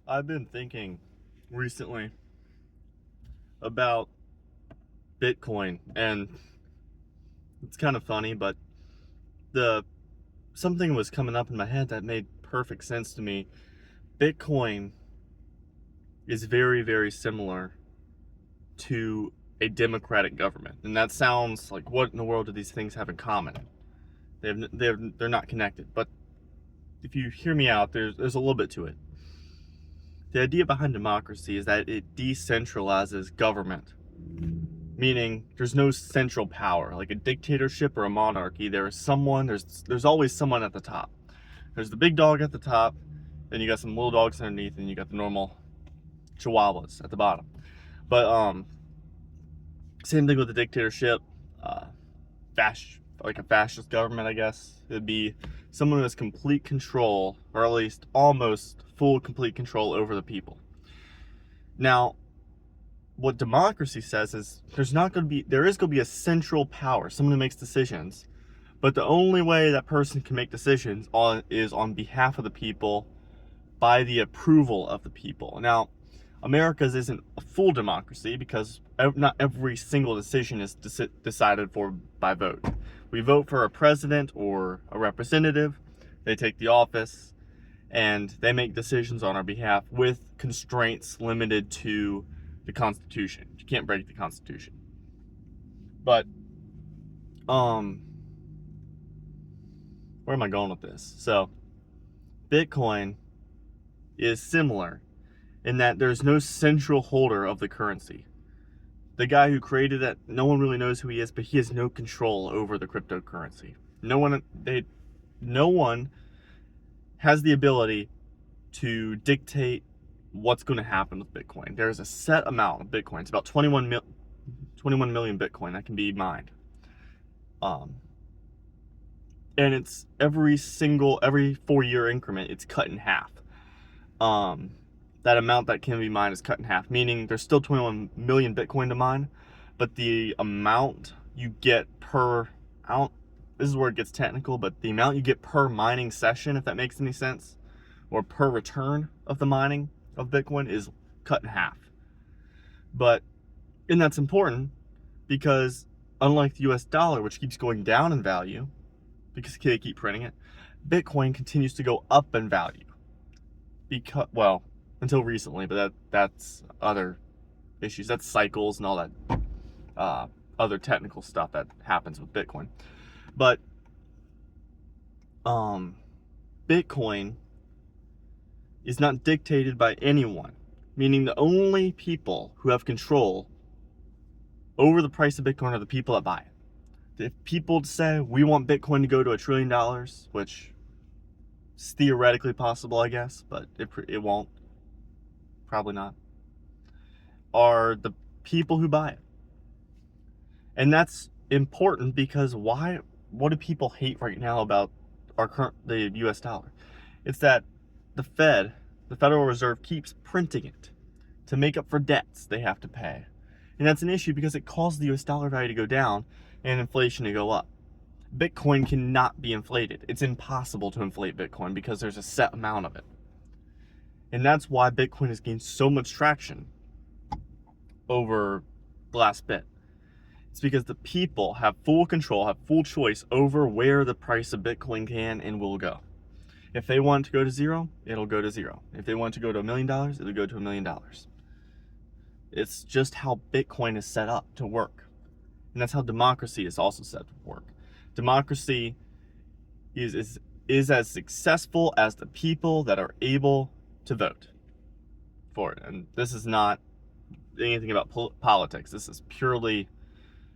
I've been thinking recently about Bitcoin, and it's kind of funny, but the something was coming up in my head that made perfect sense to me. Bitcoin is very, very similar to a democratic government, and that sounds like, what in the world do these things have in common? They're not connected, but if you hear me out, there's a little bit to it. The idea behind democracy is that it decentralizes government, meaning there's no central power. Like a dictatorship or a monarchy, there's always someone at the top. There's the big dog at the top, then you got some little dogs underneath, and you got the normal chihuahuas at the bottom. But same thing with the dictatorship. uh like a fascist government, I guess. It'd be someone who has complete control, or at least almost full complete control over the people. Now, what democracy says is there is going to be a central power, someone who makes decisions, but the only way that person can make decisions is on behalf of the people, by the approval of the people. Now, America's isn't a full democracy because not every single decision is decided for by vote. We vote for a president or a representative, they take the office, and they make decisions on our behalf with constraints limited to the Constitution. You can't break the Constitution. But where am I going with this? So, Bitcoin is similar in that there's no central holder of the currency. The guy who created it, no one really knows who he is, but he has no control over the cryptocurrency. No one has the ability to dictate what's going to happen with Bitcoin. There's a set amount of Bitcoin. It's about 21 million Bitcoin that can be mined. And it's every 4-year increment, it's cut in half. That amount that can be mined is cut in half, meaning there's still 21 million Bitcoin to mine, but the amount you get per out, this is where it gets technical, but the amount you get per mining session, if that makes any sense, or per return of the mining of Bitcoin, is cut in half. And that's important because unlike the US dollar, which keeps going down in value because they keep printing it, Bitcoin continues to go up in value. Well, until recently, but that's other issues. That's cycles and all that other technical stuff that happens with Bitcoin. But Bitcoin is not dictated by anyone, meaning the only people who have control over the price of Bitcoin are the people that buy it. If people say we want Bitcoin to go to $1 trillion, which is theoretically possible, I guess, but it won't, probably not, are the people who buy it. And that's important because what do people hate right now about the US dollar? It's that the Federal Reserve, keeps printing it to make up for debts they have to pay. And that's an issue because it caused the US dollar value to go down and inflation to go up. Bitcoin cannot be inflated. It's impossible to inflate Bitcoin because there's a set amount of it. And that's why Bitcoin has gained so much traction over the last bit. It's because the people have full control, have full choice over where the price of Bitcoin can and will go. If they want to go to zero, it'll go to zero. If they want to go to $1 million, it'll go to $1 million. It's just how Bitcoin is set up to work. And that's how democracy is also set up to work. Democracy is as successful as the people that are able to vote for it. And this is not anything about politics. This is purely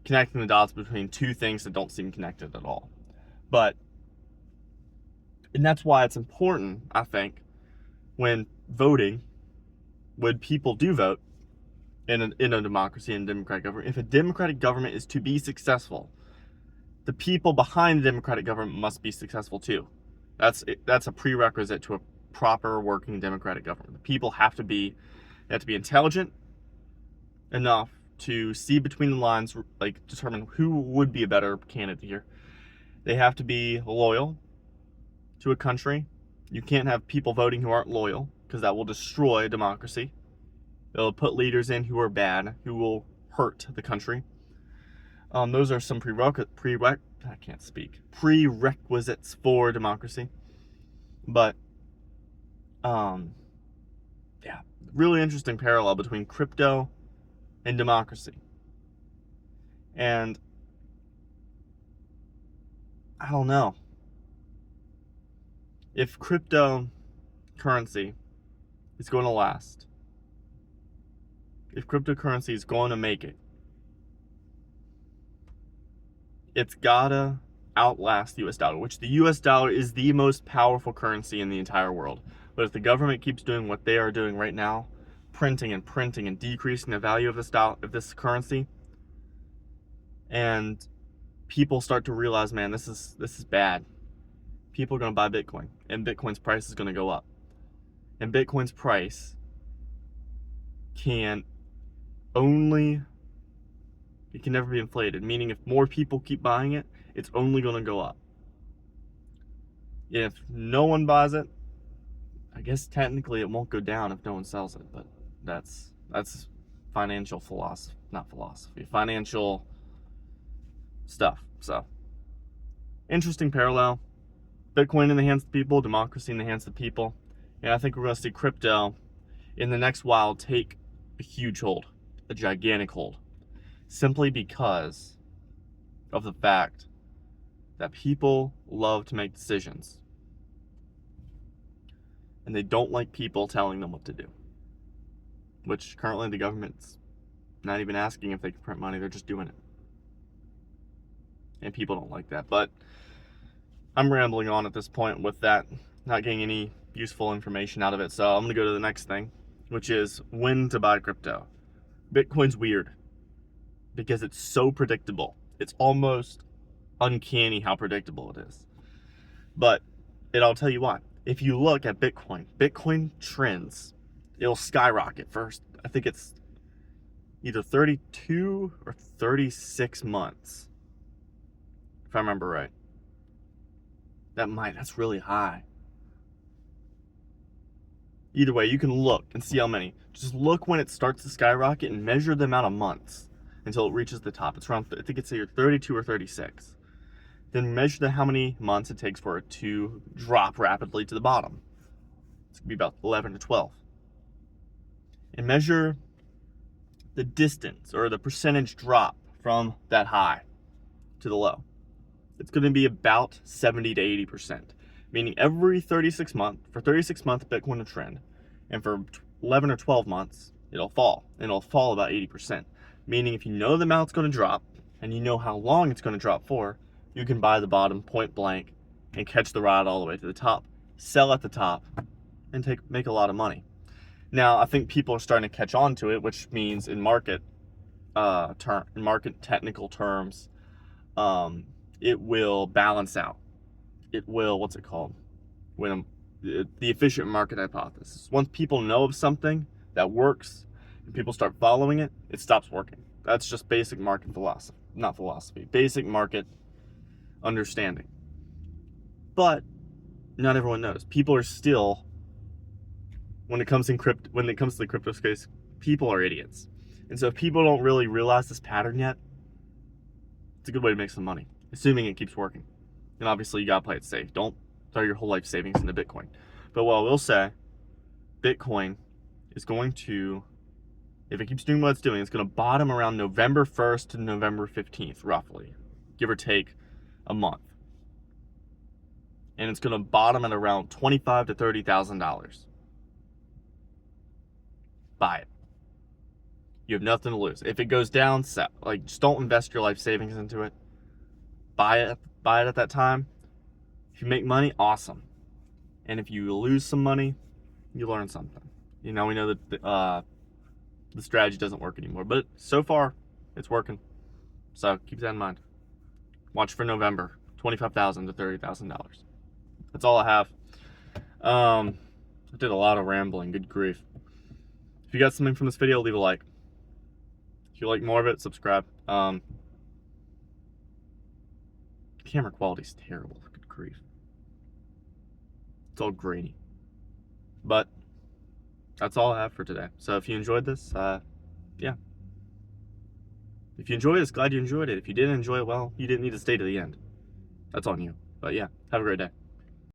connecting the dots between two things that don't seem connected at all. And that's why it's important, I think, when people do vote in a democracy and democratic government, if a democratic government is to be successful, the people behind the democratic government must be successful too. That's a prerequisite to a proper working democratic government. The people have to be intelligent enough to see between the lines, like determine who would be a better candidate here. They have to be loyal to a country. You can't have people voting who aren't loyal, because that will destroy democracy. It'll put leaders in who are bad, who will hurt the country. Those are some prerequisites for democracy. But yeah, really interesting parallel between crypto and democracy. And I don't know. If cryptocurrency is going to last, if cryptocurrency is going to make it, it's gotta outlast the US dollar, which the US dollar is the most powerful currency in the entire world. But if the government keeps doing what they are doing right now, printing and decreasing the value of this currency, and people start to realize, man, this is bad. People are going to buy Bitcoin, and Bitcoin's price is going to go up. And Bitcoin's price can never be inflated, meaning if more people keep buying it, it's only going to go up. If no one buys it, I guess technically it won't go down if no one sells it, but that's financial financial stuff. So, interesting parallel. Bitcoin in the hands of the people, democracy in the hands of the people. And I think we're going to see crypto in the next while take a huge hold, a gigantic hold, simply because of the fact that people love to make decisions. And they don't like people telling them what to do. Which currently the government's not even asking if they can print money, they're just doing it. And people don't like that. But I'm rambling on at this point with that, not getting any useful information out of it. So I'm going to go to the next thing, which is when to buy crypto. Bitcoin's weird because it's so predictable. It's almost uncanny how predictable it is. But I'll tell you why. If you look at Bitcoin trends, it'll skyrocket first. I think it's either 32 or 36 months, if I remember right. That's really high. Either way, you can look and see how many. Just look when it starts to skyrocket and measure the amount of months until it reaches the top. It's around, I think it's either 32 or 36. Then measure how many months it takes for it to drop rapidly to the bottom. It's going to be about 11 to 12. And measure the distance or the percentage drop from that high to the low. It's going to be about 70 to 80%, meaning every 36 months, for 36 months, Bitcoin will trend, and for 11 or 12 months, it'll fall, and it'll fall about 80%, meaning if you know the amount it's going to drop, and you know how long it's going to drop for, you can buy the bottom point blank and catch the ride all the way to the top, sell at the top, and make a lot of money. Now, I think people are starting to catch on to it, which means in market technical terms, it will balance out. It will, what's it called? The efficient market hypothesis. Once people know of something that works and people start following it, it stops working. That's just basic market basic market understanding. But not everyone knows. People are still, when it comes to the crypto space, people are idiots. And so if people don't really realize this pattern yet, it's a good way to make some money, assuming it keeps working. And obviously you gotta play it safe. Don't throw your whole life savings into Bitcoin. But what I will say, Bitcoin is going to, if it keeps doing what it's doing, it's going to bottom around November 1st to November 15th, roughly, give or take a month. And it's going to bottom at around $25,000 to $30,000. Buy it. You have nothing to lose. If it goes down, just don't invest your life savings into it. Buy it at that time. If you make money, awesome. And if you lose some money, you learn something. We know that the strategy doesn't work anymore, but so far it's working. So keep that in mind. Watch for November, $25,000 to $30,000. That's all I have. I did a lot of rambling. Good grief. If you got something from this video, leave a like. If you like more of it, subscribe. Camera quality's terrible. Good grief. It's all grainy. But that's all I have for today. So if you enjoyed this, yeah. If you enjoyed this, glad you enjoyed it. If you didn't enjoy it, well, you didn't need to stay to the end. That's on you. But yeah, have a great day.